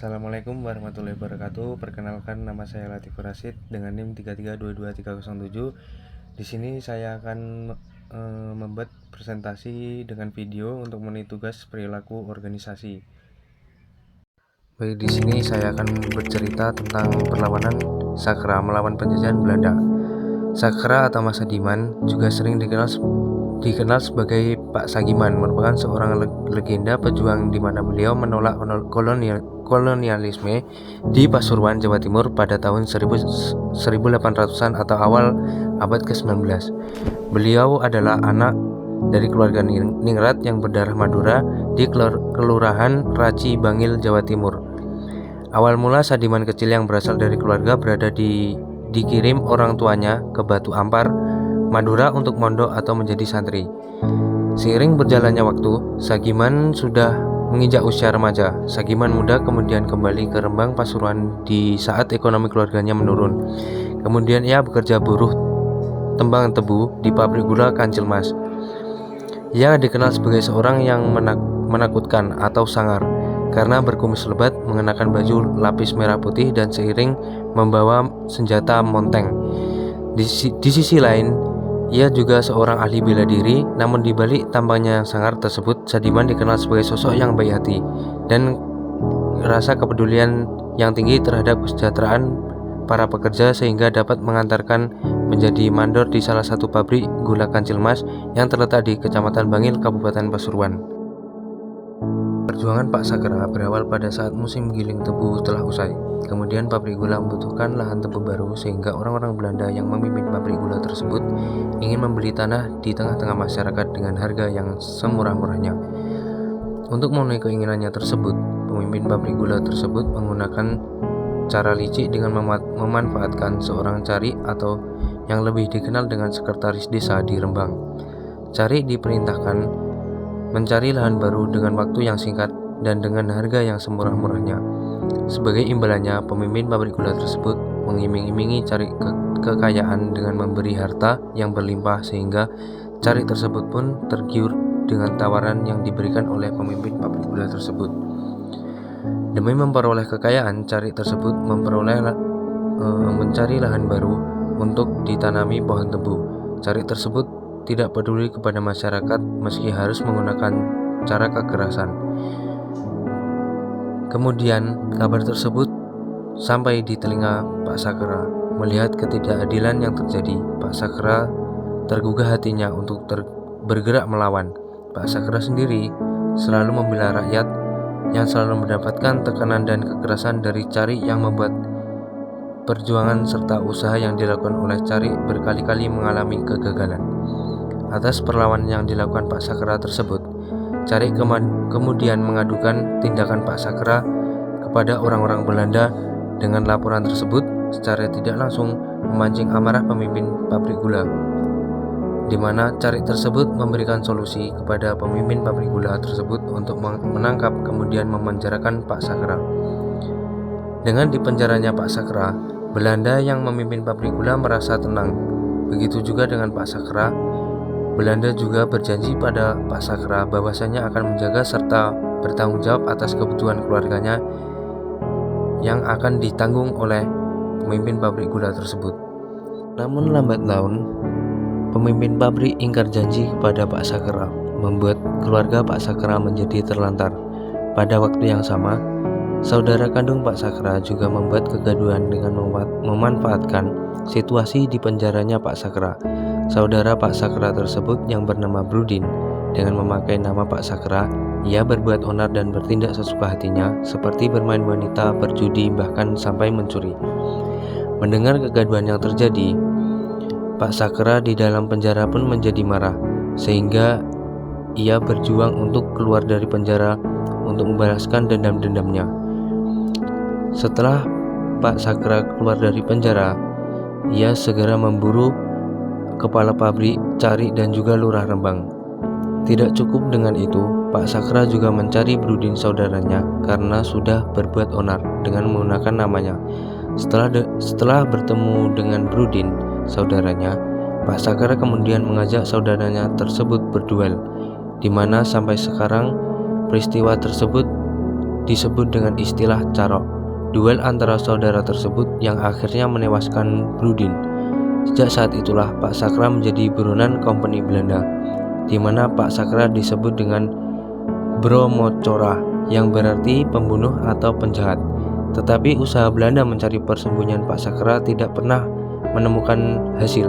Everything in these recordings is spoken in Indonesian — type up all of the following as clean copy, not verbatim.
Assalamualaikum warahmatullahi wabarakatuh. Perkenalkan, nama saya Latifur Rasid dengan NIM 3322307. Di sini saya akan membuat presentasi dengan video untuk memenuhi tugas perilaku organisasi. Baik, di sini saya akan bercerita tentang perlawanan Sakra melawan penjajahan Belanda. Sakra atau Mas Sadiman juga sering dikenal sebagai Pak Sagiman, merupakan seorang legenda pejuang di mana beliau menolak kolonialisme di Pasuruan, Jawa Timur pada tahun 1800-an atau awal abad ke-19. Beliau adalah anak dari keluarga ningrat yang berdarah Madura di Kelurahan Raci, Bangil, Jawa Timur. Awal mula Sadiman kecil yang berasal dari keluarga dikirim orang tuanya ke Batu Ampar, Madura untuk mondok atau menjadi santri. Seiring berjalannya waktu, Sagiman sudah menginjak usia remaja. Sagiman muda kemudian kembali ke Rembang, Pasuruan di saat ekonomi keluarganya menurun. Kemudian ia bekerja buruh tembang tebu di pabrik gula Kancil Mas. Ia dikenal sebagai seorang yang menakutkan atau sangar karena berkumis lebat, mengenakan baju lapis merah putih dan seiring membawa senjata monteng. Di sisi lain, ia juga seorang ahli bela diri, namun di balik tampangnya yang sangar tersebut, Sadiman dikenal sebagai sosok yang baik hati dan rasa kepedulian yang tinggi terhadap kesejahteraan para pekerja sehingga dapat mengantarkan menjadi mandor di salah satu pabrik gula Kancil Mas yang terletak di Kecamatan Bangil, Kabupaten Pasuruan. Perjuangan Pak Sakra berawal pada saat musim giling tebu telah usai. Kemudian pabrik gula membutuhkan lahan tebu baru sehingga orang-orang Belanda yang memimpin pabrik gula tersebut ingin membeli tanah di tengah-tengah masyarakat dengan harga yang semurah-murahnya. Untuk memenuhi keinginannya tersebut, pemimpin pabrik gula tersebut menggunakan cara licik dengan memanfaatkan seorang cari atau yang lebih dikenal dengan sekretaris desa di Rembang. Cari diperintahkan mencari lahan baru dengan waktu yang singkat dan dengan harga yang semurah-murahnya. Sebagai imbalannya, pemimpin pabrik gula tersebut mengiming-imingi Cari kekayaan dengan memberi harta yang berlimpah sehingga Cari tersebut pun tergiur dengan tawaran yang diberikan oleh pemimpin pabrik gula tersebut. Demi memperoleh kekayaan, Cari tersebut mencari lahan baru untuk ditanami pohon tebu. Cari tersebut tidak peduli kepada masyarakat meski harus menggunakan cara kekerasan. Kemudian kabar tersebut sampai di telinga Pak Sakra. Melihat ketidakadilan yang terjadi, Pak Sakra tergugah hatinya untuk bergerak melawan. Pak Sakra sendiri selalu membela rakyat yang selalu mendapatkan tekanan dan kekerasan dari Cari yang membuat perjuangan serta usaha yang dilakukan oleh Cari berkali-kali mengalami kegagalan. Atas perlawanan yang dilakukan Pak Sakra tersebut, Cari kemudian mengadukan tindakan Pak Sakra kepada orang-orang Belanda. Dengan laporan tersebut secara tidak langsung memancing amarah pemimpin pabrik gula, di mana Cari tersebut memberikan solusi kepada pemimpin pabrik gula tersebut untuk menangkap kemudian memenjarakan Pak Sakra. Dengan dipenjaranya Pak Sakra, Belanda yang memimpin pabrik gula merasa tenang. Begitu juga dengan Pak Sakra. Belanda juga berjanji pada Pak Sakra bahwasanya akan menjaga serta bertanggung jawab atas kebutuhan keluarganya yang akan ditanggung oleh pemimpin pabrik gula tersebut. Namun lambat laun, pemimpin pabrik ingkar janji kepada Pak Sakra, membuat keluarga Pak Sakra menjadi terlantar. Pada waktu yang sama, saudara kandung Pak Sakra juga membuat kegaduhan dengan memanfaatkan situasi di penjaranya Pak Sakra. Saudara Pak Sakra tersebut yang bernama Brudin, dengan memakai nama Pak Sakra, ia berbuat onar dan bertindak sesuka hatinya, seperti bermain wanita, berjudi, bahkan sampai mencuri. Mendengar kegaduhan yang terjadi, Pak Sakra di dalam penjara pun menjadi marah, sehingga ia berjuang untuk keluar dari penjara untuk membalaskan dendam-dendamnya. Setelah Pak Sakra keluar dari penjara, ia segera memburu kepala pabrik, Cari dan juga lurah Rembang. Tidak cukup dengan itu, Pak Sakra juga mencari Brudin saudaranya karena sudah berbuat onar dengan menggunakan namanya. Setelah bertemu dengan Brudin saudaranya, Pak Sakra kemudian mengajak saudaranya tersebut berduel, di mana sampai sekarang peristiwa tersebut disebut dengan istilah carok. Duel antara saudara tersebut yang akhirnya menewaskan Brudin. Sejak saat itulah Pak Sakra menjadi buronan Kompeni Belanda, di mana Pak Sakra disebut dengan Bromocora, yang berarti pembunuh atau penjahat. Tetapi usaha Belanda mencari persembunyian Pak Sakra tidak pernah menemukan hasil,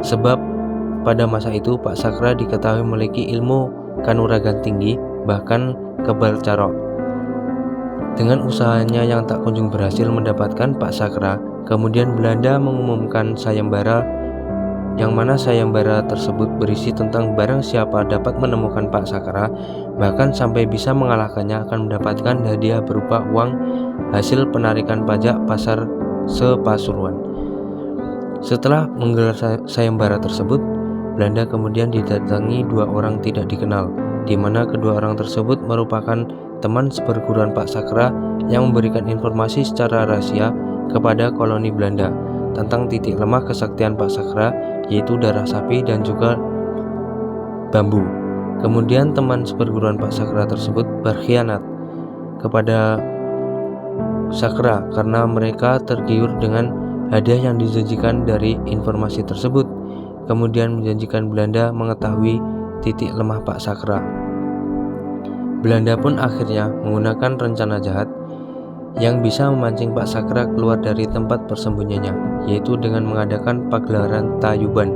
sebab pada masa itu Pak Sakra diketahui memiliki ilmu kanuragan tinggi, bahkan kebal carok. Dengan usahanya yang tak kunjung berhasil mendapatkan Pak Sakra, kemudian Belanda mengumumkan sayembara, yang mana sayembara tersebut berisi tentang barang siapa dapat menemukan Pak Sakra, bahkan sampai bisa mengalahkannya akan mendapatkan hadiah berupa uang hasil penarikan pajak pasar Sepasuruan. Setelah menggelar sayembara tersebut, Belanda kemudian didatangi 2 orang tidak dikenal, di mana kedua orang tersebut merupakan teman seperguruan Pak Sakra yang memberikan informasi secara rahasia kepada koloni Belanda tentang titik lemah kesaktian Pak Sakra, yaitu darah sapi dan juga bambu. Kemudian teman seperguruan Pak Sakra tersebut berkhianat kepada Sakra karena mereka tergiur dengan hadiah yang dijanjikan dari informasi tersebut, kemudian menjanjikan Belanda mengetahui titik lemah Pak Sakra. Belanda pun akhirnya menggunakan rencana jahat yang bisa memancing Pak Sakra keluar dari tempat persembunyiannya, yaitu dengan mengadakan pagelaran tayuban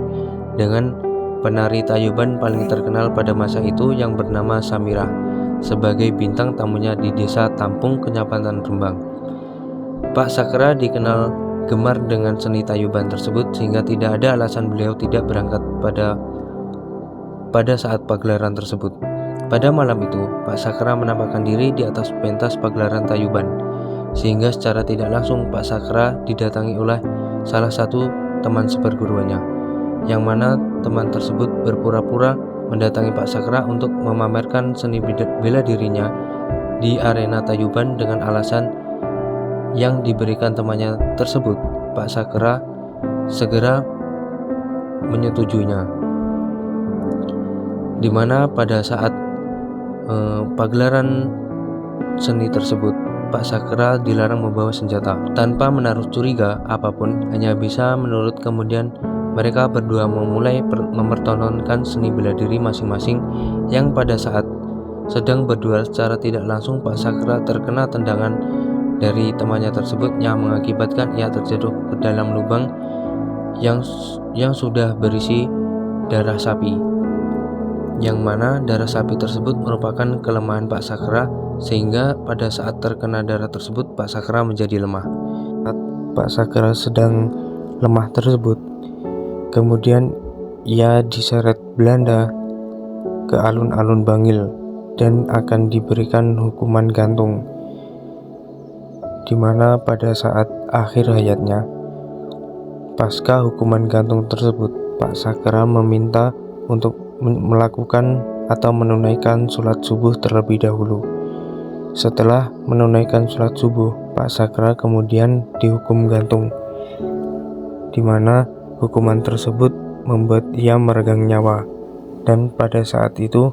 dengan penari tayuban paling terkenal pada masa itu yang bernama Samirah sebagai bintang tamunya di desa Tampung, Kecamatan Rembang. Pak Sakra dikenal gemar dengan seni tayuban tersebut, sehingga tidak ada alasan beliau tidak berangkat pada saat pagelaran tersebut. Pada malam itu, Pak Sakra menampakkan diri di atas pentas pagelaran tayuban, sehingga secara tidak langsung Pak Sakra didatangi oleh salah satu teman seperguruannya, yang mana teman tersebut berpura-pura mendatangi Pak Sakra untuk memamerkan seni bela dirinya di arena tayuban dengan alasan yang diberikan temannya tersebut. Pak Sakra segera menyetujuinya, dimana pada saat pagelaran seni tersebut Pak Sakra dilarang membawa senjata. Tanpa menaruh curiga apapun, hanya bisa menurut, kemudian mereka berdua memulai mempertontonkan seni bela diri masing-masing, yang pada saat sedang berduel secara tidak langsung Pak Sakra terkena tendangan dari temannya tersebut yang mengakibatkan ia terjatuh ke dalam lubang yang sudah berisi darah sapi, yang mana darah sapi tersebut merupakan kelemahan Pak Sakra, sehingga pada saat terkena darah tersebut Pak Sakra menjadi lemah. Saat Pak Sakra sedang lemah tersebut, kemudian ia diseret Belanda ke alun-alun Bangil dan akan diberikan hukuman gantung, di mana pada saat akhir hayatnya, pasca hukuman gantung tersebut, Pak Sakra meminta untuk melakukan atau menunaikan sholat subuh terlebih dahulu. Setelah menunaikan sholat subuh, Pak Sakra kemudian dihukum gantung, di mana hukuman tersebut membuat ia meregang nyawa. Dan pada saat itu,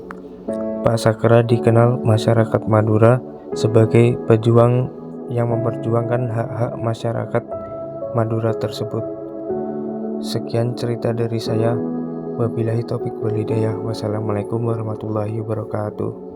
Pak Sakra dikenal masyarakat Madura sebagai pejuang yang memperjuangkan hak-hak masyarakat Madura tersebut. Sekian cerita dari saya. Wabillahi taufik wal hidayah. Wassalamualaikum warahmatullahi wabarakatuh.